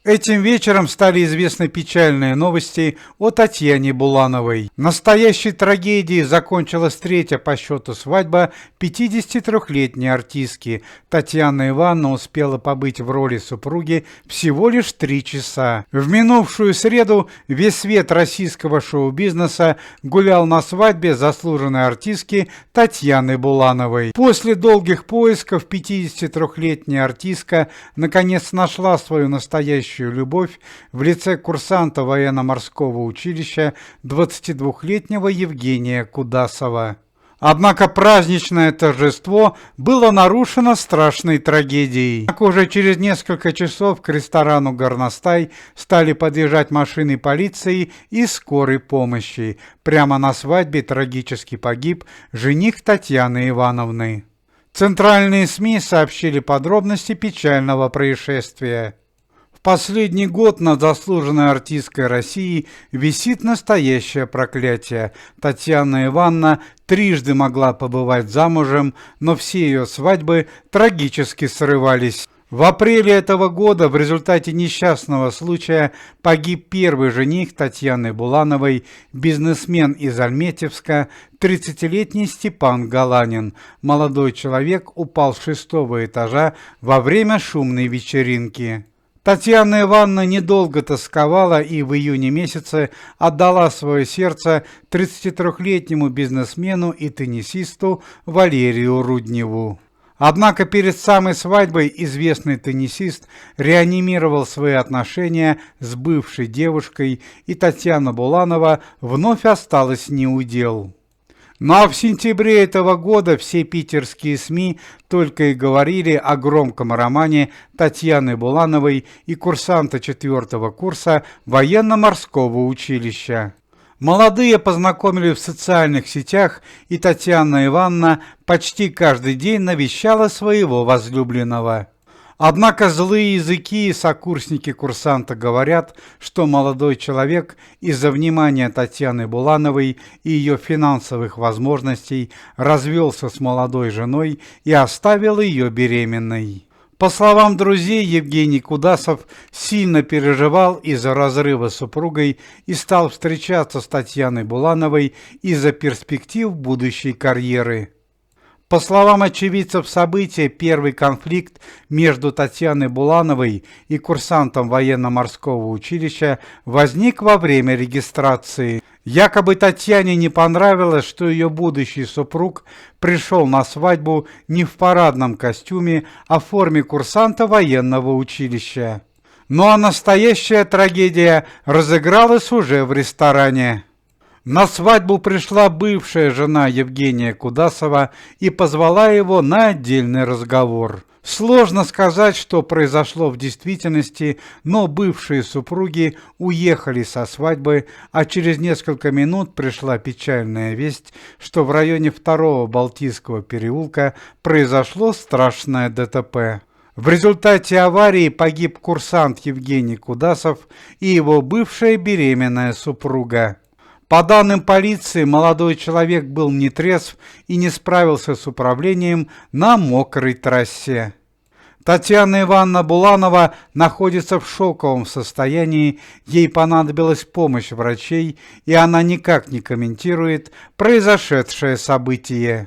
Этим вечером стали известны печальные новости о Татьяне Булановой. Настоящей трагедией закончилась третья по счету свадьба 53-летней артистки. Татьяна Ивановна успела побыть в роли супруги всего лишь 3 часа. В минувшую среду весь свет российского шоу-бизнеса гулял на свадьбе заслуженной артистки Татьяны Булановой. После долгих поисков 53-летняя артистка наконец нашла свою настоящую любовь в лице курсанта военно-морского училища 22-летнего Евгения Кудасова. Однако праздничное торжество было нарушено страшной трагедией. Так уже через несколько часов к ресторану «Горностай» стали подъезжать машины полиции и скорой помощи. Прямо на свадьбе трагически погиб жених Татьяны Ивановны. Центральные СМИ сообщили подробности печального происшествия. В последний год над заслуженной артисткой России висит настоящее проклятие. Татьяна Ивановна трижды могла побывать замужем, но все ее свадьбы трагически срывались. В апреле этого года в результате несчастного случая погиб первый жених Татьяны Булановой, бизнесмен из Альметьевска, 30-летний Степан Галанин. Молодой человек упал с 6-го этажа во время шумной вечеринки. Татьяна Ивановна недолго тосковала и в июне месяце отдала свое сердце 33-летнему бизнесмену и теннисисту Валерию Рудневу. Однако перед самой свадьбой известный теннисист реанимировал свои отношения с бывшей девушкой, и Татьяна Буланова вновь осталась неудел. Ну а в сентябре этого года все питерские СМИ только и говорили о громком романе Татьяны Булановой и курсанта 4-го курса военно-морского училища. Молодые познакомились в социальных сетях, и Татьяна Ивановна почти каждый день навещала своего возлюбленного. Однако злые языки и сокурсники курсанта говорят, что молодой человек из-за внимания Татьяны Булановой и ее финансовых возможностей развелся с молодой женой и оставил ее беременной. По словам друзей, Евгений Кудасов сильно переживал из-за разрыва с супругой и стал встречаться с Татьяной Булановой из-за перспектив будущей карьеры. По словам очевидцев события, первый конфликт между Татьяной Булановой и курсантом военно-морского училища возник во время регистрации. Якобы Татьяне не понравилось, что ее будущий супруг пришел на свадьбу не в парадном костюме, а в форме курсанта военного училища. Ну а настоящая трагедия разыгралась уже в ресторане. На свадьбу пришла бывшая жена Евгения Кудасова и позвала его на отдельный разговор. Сложно сказать, что произошло в действительности, но бывшие супруги уехали со свадьбы, а через несколько минут пришла печальная весть, что в районе 2-го Балтийского переулка произошло страшное ДТП. В результате аварии погиб курсант Евгений Кудасов и его бывшая беременная супруга. По данным полиции, молодой человек был нетрезв и не справился с управлением на мокрой трассе. Татьяна Ивановна Буланова находится в шоковом состоянии, ей понадобилась помощь врачей, и она никак не комментирует произошедшее событие.